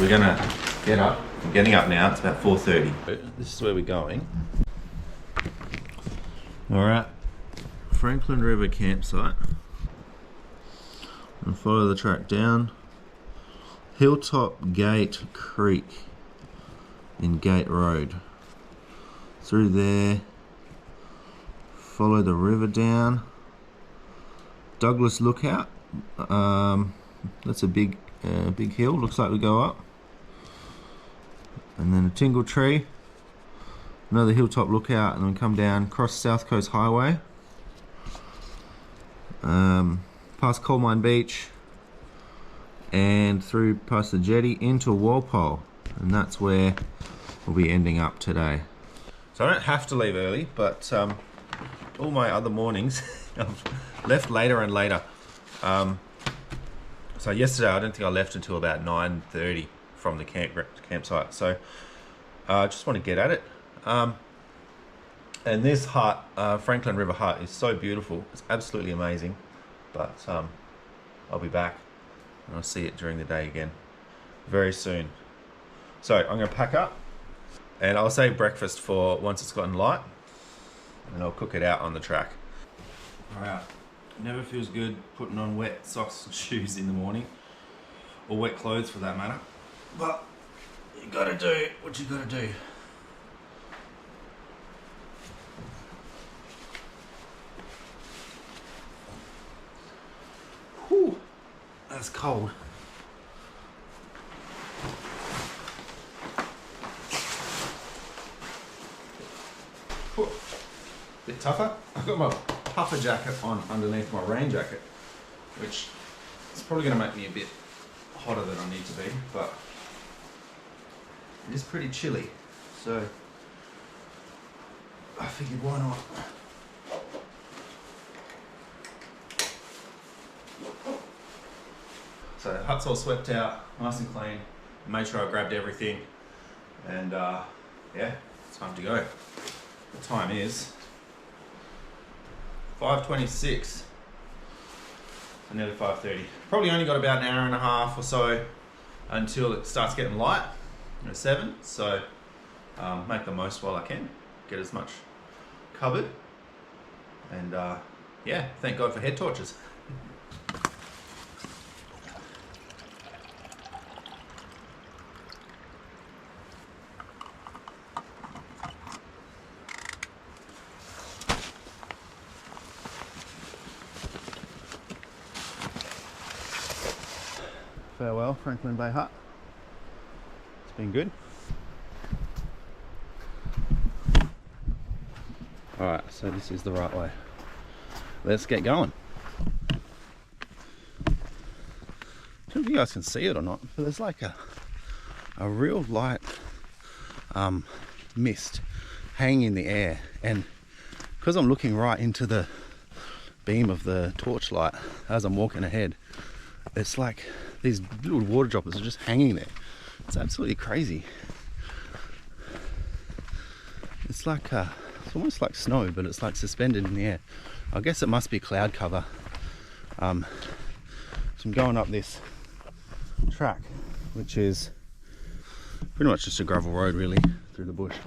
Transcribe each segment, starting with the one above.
we're gonna get up. I'm getting up now, it's about 4:30. This is where we're going. Alright, Frankland River campsite. And follow the track down. Hilltop Gate Creek in Gate Road. Through there. Follow the river down. Douglas Lookout. That's a big hill. Looks like we go up. And then a Tingle Tree. Another hilltop lookout, and then come down, cross South Coast Highway. Past Coal Mine Beach. And through past the jetty into Walpole. And that's where we'll be ending up today. So I don't have to leave early, but all my other mornings I've left later and later. So yesterday I don't think I left until about 9:30 from the campsite. So I just want to get at it. And this hut, Frankland River hut, is so beautiful. It's absolutely amazing. But I'll be back and I'll see it during the day again very soon. So I'm going to pack up and I'll save breakfast for once it's gotten light, and I'll cook it out on the track. Alright, it never feels good putting on wet socks and shoes in the morning, or wet clothes for that matter, but you gotta do what you gotta do. Whew, that's cold. Bit tougher. I've got my puffer jacket on underneath my rain jacket, which is probably going to make me a bit hotter than I need to be, but it is pretty chilly, so I figured why not. So the hut's all swept out, nice and clean. Made sure I grabbed everything, and yeah, it's time to go. The time is 5:26, and nearly 5:30. Probably only got about an hour and a half or so until it starts getting light at 7. So make the most while I can, get as much covered, and yeah, thank God for head torches. Farewell, Frankland Bay hut. It's been good. Alright, so this is the right way. Let's get going. I don't know if you guys can see it or not, but there's like a real light mist hanging in the air, and because I'm looking right into the beam of the torchlight as I'm walking ahead, it's like these little water droplets are just hanging there. It's absolutely crazy. It's like it's almost like snow, but it's like suspended in the air. I guess it must be cloud cover. So I'm going up this track, which is pretty much just a gravel road really through the bush.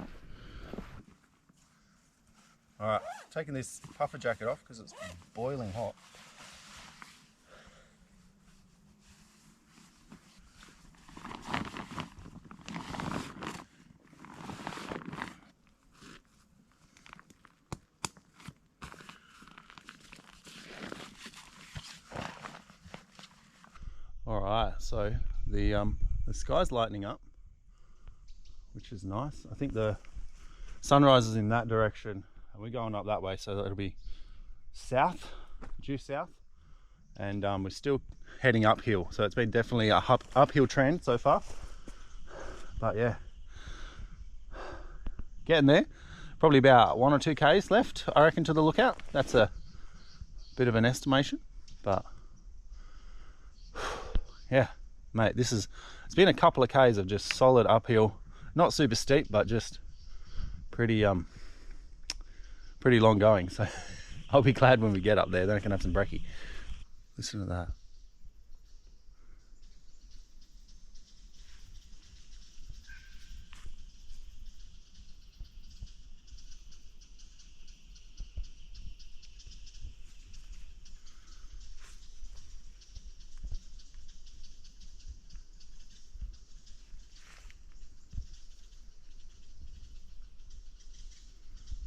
Alright, taking this puffer jacket off because it's boiling hot. Alright, so the sky's lightening up, which is nice. I think the sunrise is in that direction and we're going up that way, so it'll be south, due south, and we're still heading uphill, so it's been definitely a uphill trend so far, but yeah, getting there. Probably about 1 or 2 k's left, I reckon, to the lookout. That's a bit of an estimation, but yeah, mate, it's been a couple of k's of just solid uphill, not super steep, but just pretty long going. So I'll be glad when we get up there, then I can have some brekkie. Listen to that.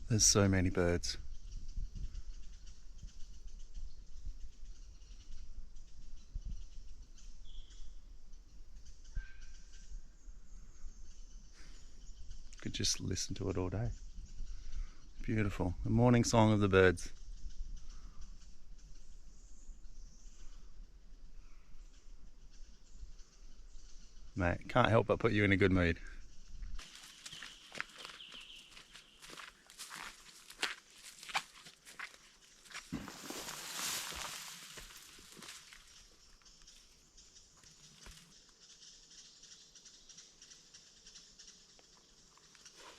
There's so many birds. Could just listen to it all day. Beautiful. The morning song of the birds. Mate, can't help but put you in a good mood.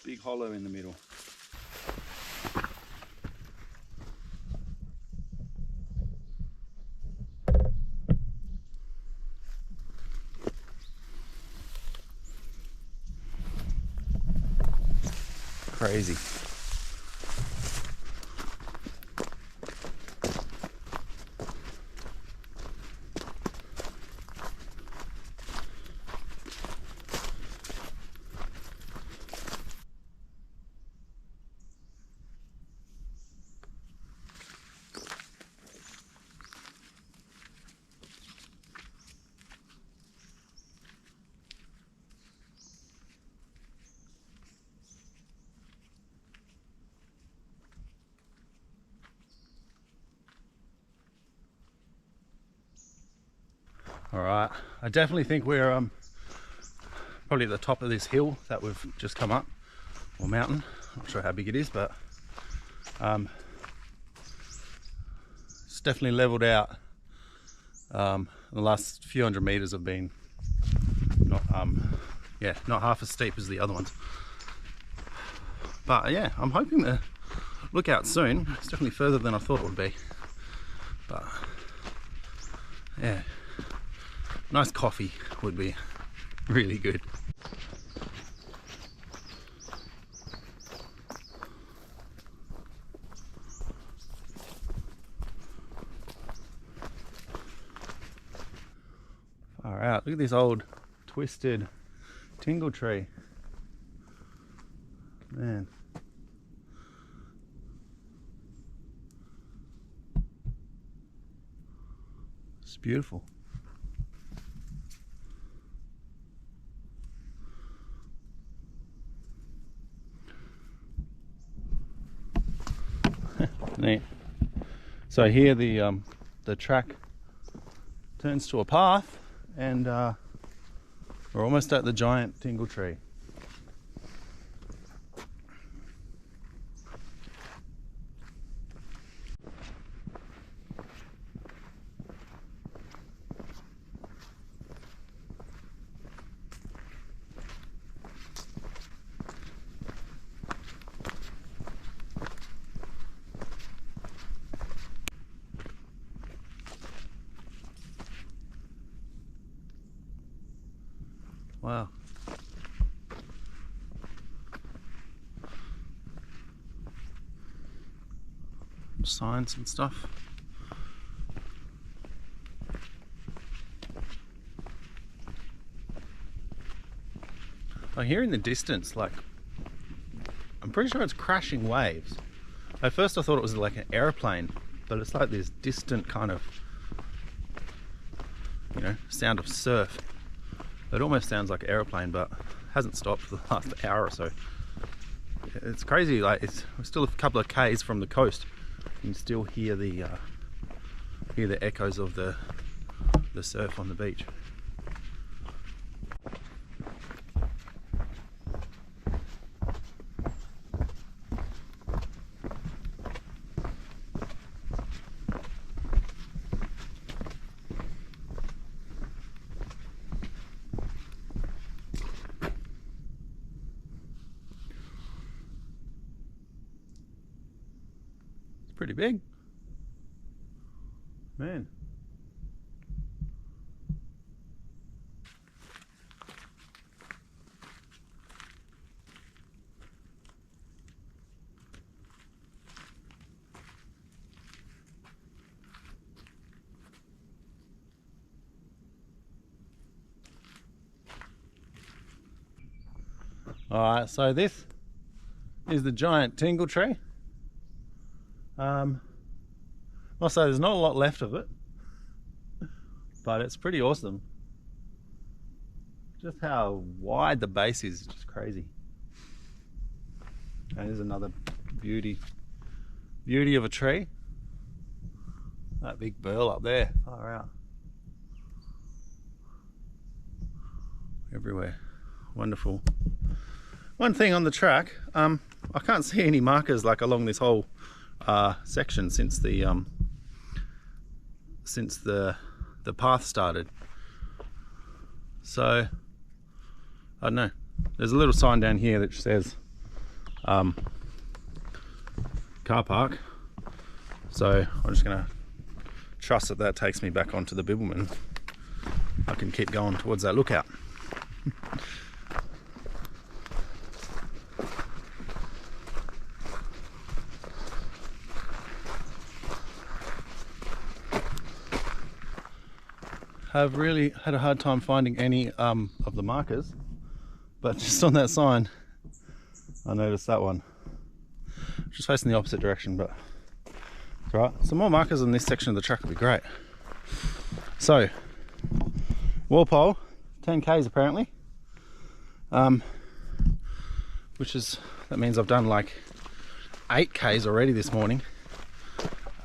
Big hollow in the middle. Crazy. All right, I definitely think we're probably at the top of this hill that we've just come up, or mountain. Not sure how big it is, but it's definitely leveled out. The last few hundred meters have been not half as steep as the other ones. But yeah, I'm hoping to look out soon. It's definitely further than I thought it would be. But yeah, nice coffee would be really good. Far out. Look at this old twisted tingle tree. Man. It's beautiful. Neat. So here the track turns to a path, and we're almost at the giant tingle tree. Wow. Signs and stuff. I hear in the distance, like, I'm pretty sure it's crashing waves. At first I thought it was like an airplane, but it's like this distant kind of, sound of surf. It almost sounds like an aeroplane, but hasn't stopped for the last hour or so. It's crazy. Like, we're still a couple of k's from the coast. You can still hear the echoes of the surf on the beach. Pretty big, man. All right, so this is the giant tingle tree. I'll say there's not a lot left of it, but it's pretty awesome. Just how wide the base is just crazy. And there's another beauty of a tree. That big burl up there, far out. Everywhere, wonderful. One thing on the track, I can't see any markers like along this whole section since the path started. So I don't know. There's a little sign down here that says car park. So I'm just gonna trust that takes me back onto the Bibbulmun. I can keep going towards that lookout. I've really had a hard time finding any of the markers, but just on that sign I noticed that one. Just facing the opposite direction, but it's alright. Some more markers on this section of the track would be great. So Walpole, 10 k's apparently, that means I've done like 8 k's already this morning,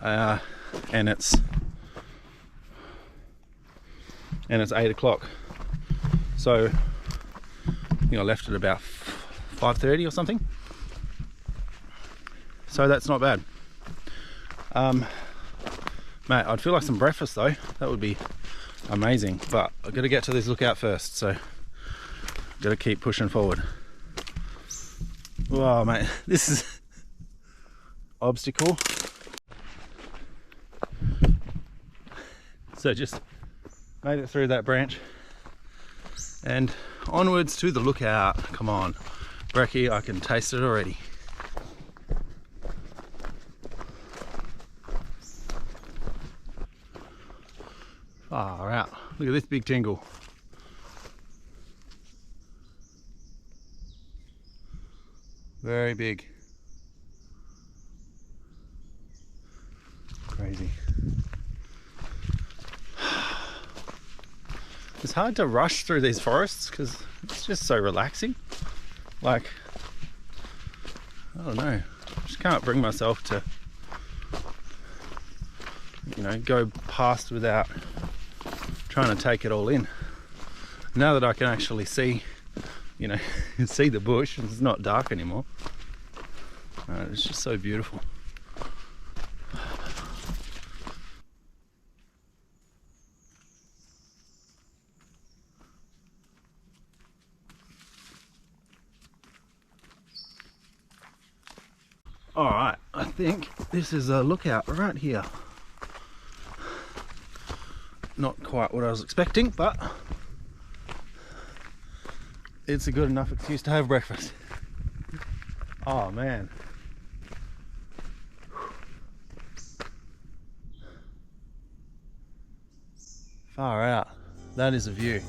and it's 8 o'clock. So I think I left at about 5:30 or something. So that's not bad. Mate, I'd feel like some breakfast though. That would be amazing. But I've got to get to this lookout first, so I've got to keep pushing forward. Wow, mate, this is obstacle. So just made it through that branch and onwards to the lookout. Come on, brekkie, I can taste it already. Far out. Look at this big tingle. Very big. Crazy. It's hard to rush through these forests because it's just so relaxing. Like, I don't know, I just can't bring myself to, you know, go past without trying to take it all in. Now that I can actually see, you know, see the bush and it's not dark anymore, it's just so beautiful. Alright, I think this is a lookout right here. Not quite what I was expecting, but it's a good enough excuse to have breakfast. Oh man. Far out. That is a view.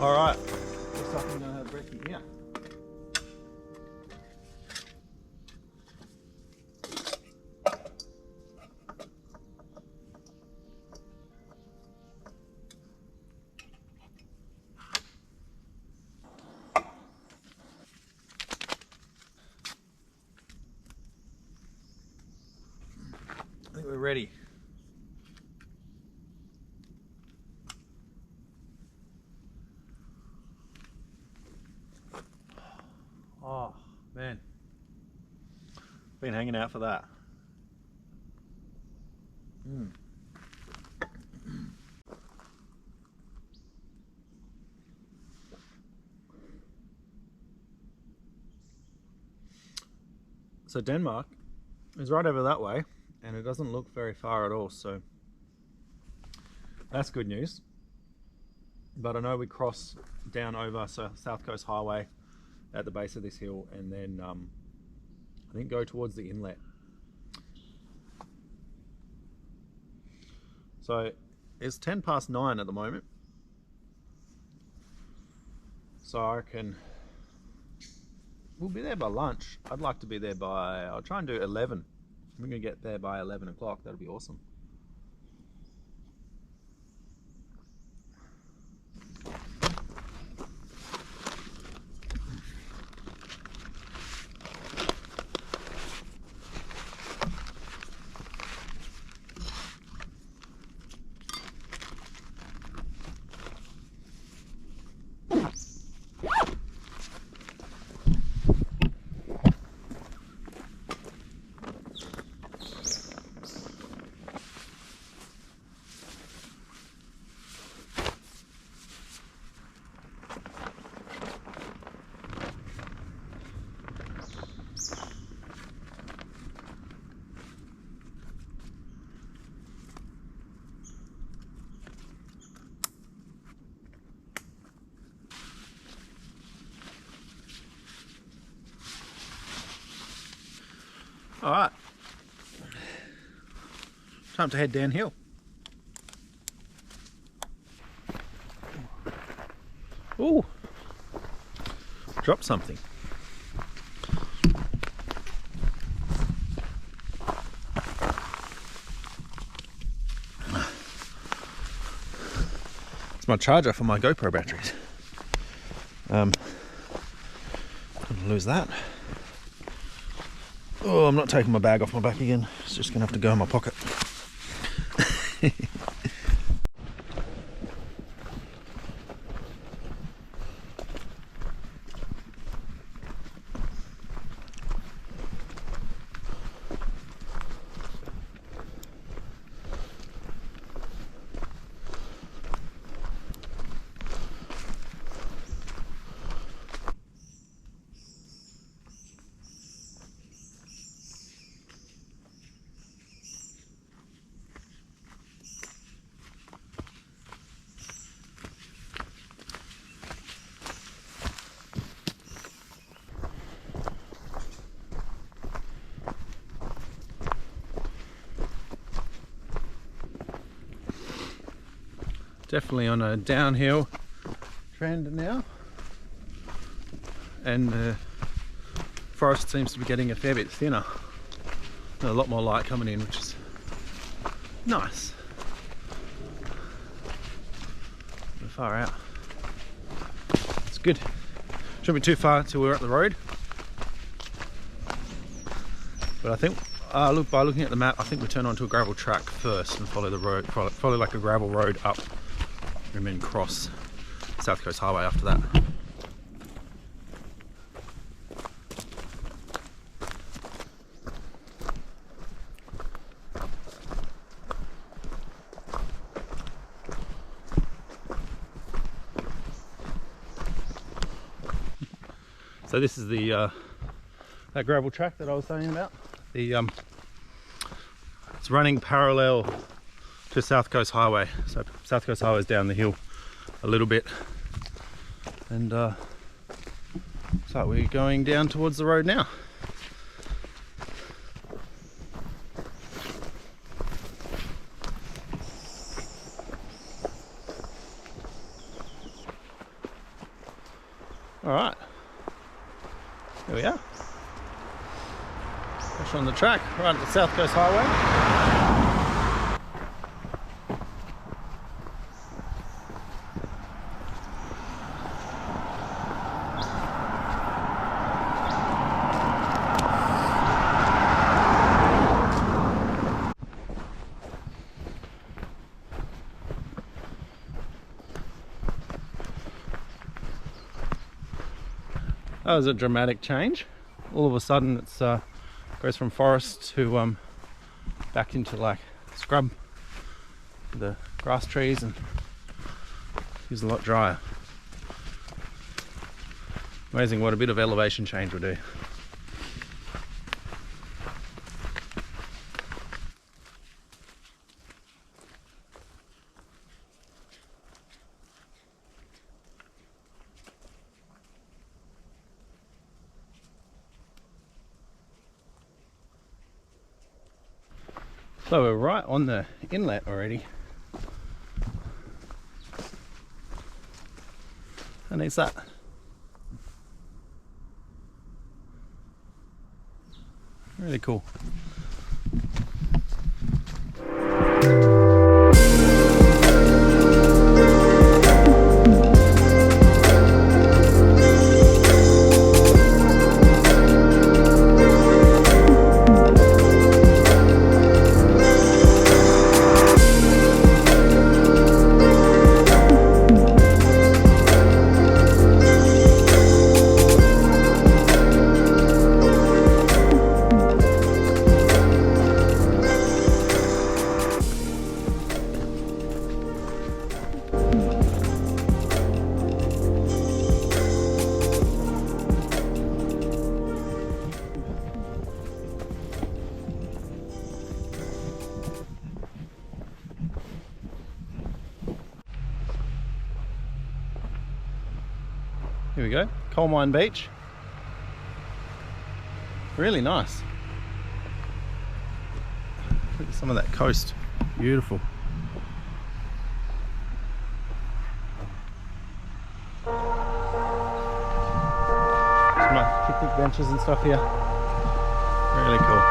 Alright, looks like I'm going to have brekkie here. ready. Oh man, been hanging out for that. So Denmark is right over that way, and it doesn't look very far at all, so that's good news. But I know we cross down over South Coast Highway at the base of this hill, and then I think go towards the inlet. So it's 9:10 at the moment, so I reckon we'll be there by lunch. I'd like to be there by, I'll try and do 11. We're gonna get there by 11 o'clock. That'll be awesome. All right, time to head downhill. Ooh, dropped something. It's my charger for my GoPro batteries. I'm gonna lose that. Oh, I'm not taking my bag off my back again. It's just gonna have to go in my pocket. Definitely on a downhill trend now, and the forest seems to be getting a fair bit thinner. There's a lot more light coming in, which is nice. We're far out. It's good. Shouldn't be too far till we're at the road. But I think, look, by looking at the map, I think we turn onto a gravel track first and follow the road, follow like a gravel road up, and then cross South Coast Highway after that. So this is the that gravel track that I was saying about. It's running parallel to South Coast Highway. So South Coast Highway is down the hill a little bit, and so we're going down towards the road now. All right, here we are. Push on the track, right at the South Coast Highway. That was a dramatic change. All of a sudden it's goes from forest to back into like scrub, the grass trees, and feels a lot drier. Amazing what a bit of elevation change will do. So we're right on the inlet already. How neat's that? Really cool. Here we go, Coal Mine Beach. Really nice. Look at some of that coast, beautiful. Some nice picnic benches and stuff here. Really cool.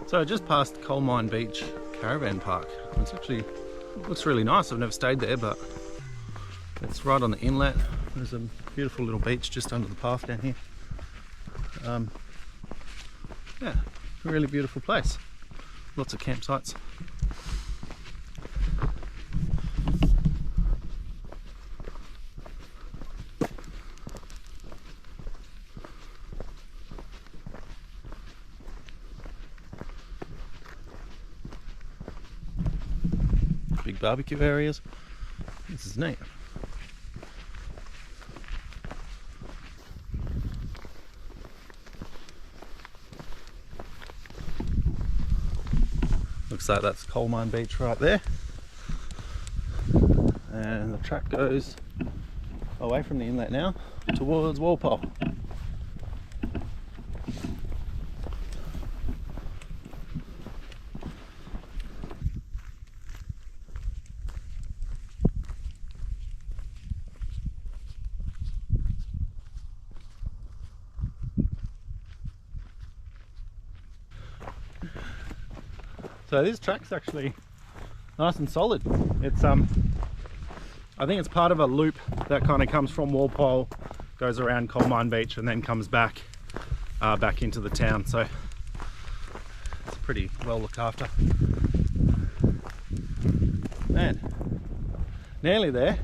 So I just passed Coal Mine Beach Caravan Park. It's actually looks really nice. I've never stayed there, but it's right on the inlet. There's a beautiful little beach just under the path down here. Yeah, a really beautiful place. Lots of campsites. Big barbecue areas. This is neat. Looks like that's Coal Mine Beach right there. And the track goes away from the inlet now towards Walpole. So this track's actually nice and solid. It's I think it's part of a loop that kind of comes from Walpole, goes around Coal Mine Beach, and then comes back back into the town. So it's pretty well looked after. Man, nearly there.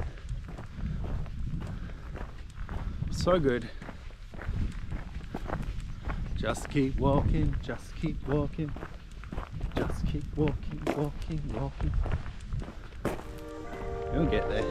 So good. Just keep walking, just keep walking. Just keep walking, walking, walking. You'll get there.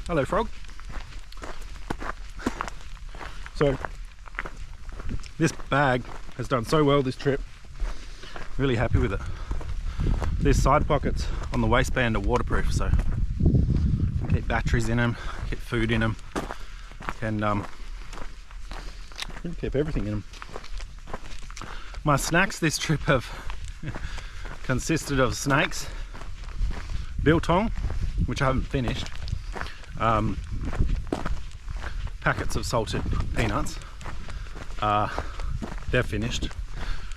Hello, frog. So this bag has done so well this trip. Really happy with it. These side pockets on the waistband are waterproof, so you can keep batteries in them, keep food in them, and you can keep everything in them. My snacks this trip have consisted of snakes, biltong, which I haven't finished, packets of salted peanuts. They're finished,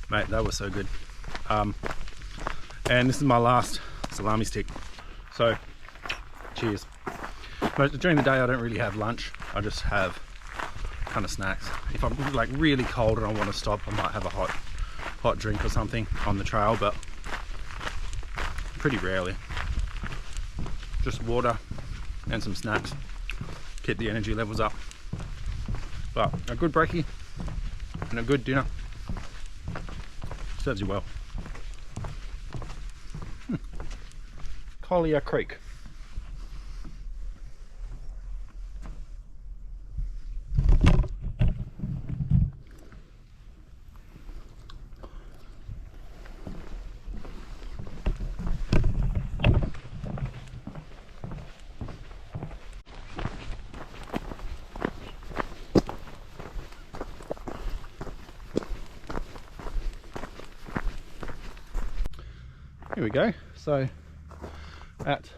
mate. They were so good. And this is my last salami stick. So, cheers. But during the day, I don't really have lunch. I just have kind of snacks. If I'm like really cold and I want to stop, I might have a hot drink or something on the trail, but pretty rarely. Just water and some snacks. Keep the energy levels up. But a good brekkie and a good dinner serves you well. Collier Creek. Here we go. So at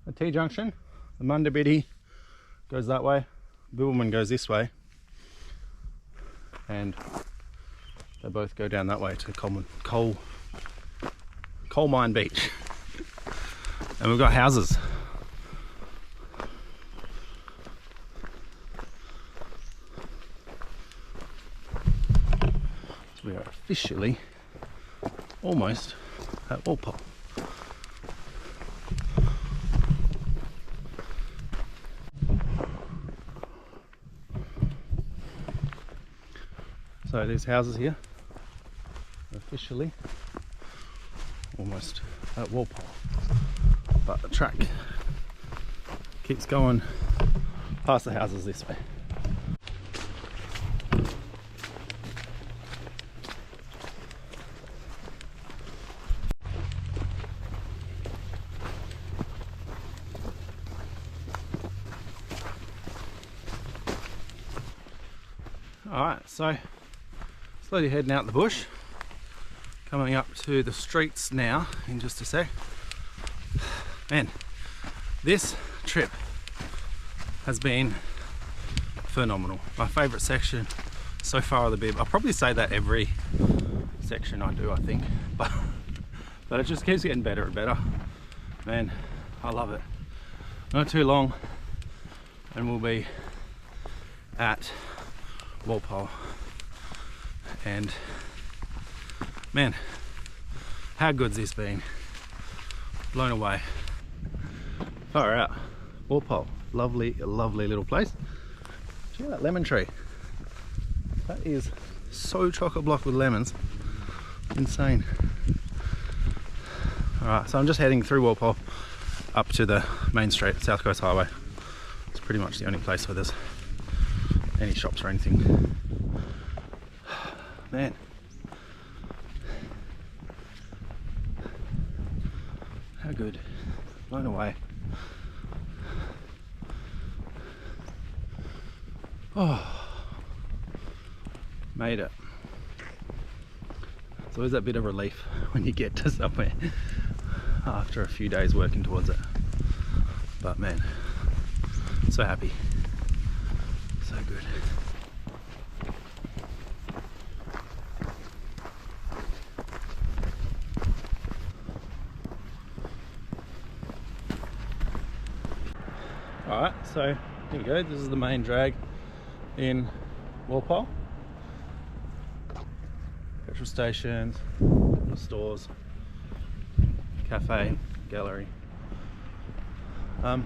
a T-junction, the Mundabiddy goes that way, Bibbulmun goes this way, and they both go down that way to Coal Mine Beach. And we've got houses. So we are officially almost at Walpole. So these houses here are officially almost at Walpole, but the track keeps going past the houses this way. Alright, so slowly heading out the bush, coming up to the streets now in just a sec. Man, this trip has been phenomenal. My favourite section so far of the Bib. I'll probably say that every section I do, I think, but it just keeps getting better and better. Man, I love it. Not too long and we'll be at Walpole, and man, how good's this been? Blown away. Far out. Walpole, lovely little place. Check out that lemon tree. That is so chock-a-block with lemons. Insane. Alright, so I'm just heading through Walpole up to the main street, South Coast Highway. It's pretty much the only place where there's any shops or anything. Man, how good. Blown away. Oh, made it. It's always that bit of relief when you get to somewhere after a few days working towards it. But man, so happy. So good. Alright, so here we go. This is the main drag in Walpole. Petrol stations, stores, cafe, gallery. Man,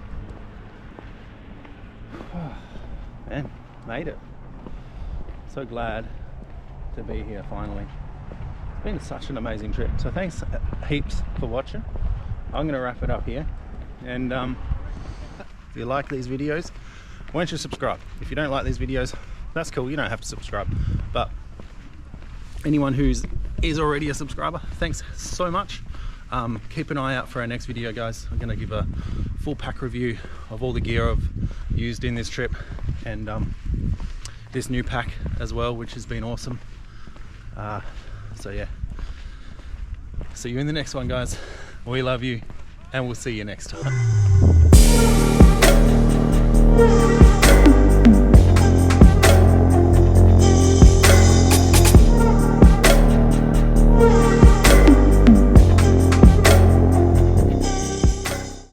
made it. So glad to be here finally. It's been such an amazing trip. So thanks heaps for watching. I'm going to wrap it up here. And If you like these videos, why don't you subscribe? If you don't like these videos, that's cool, you don't have to subscribe. But anyone is already a subscriber, thanks so much. Keep an eye out for our next video, guys. I'm gonna give a full pack review of all the gear I've used in this trip, and this new pack as well, which has been awesome. So yeah, see you in the next one, guys. We love you, and we'll see you next time.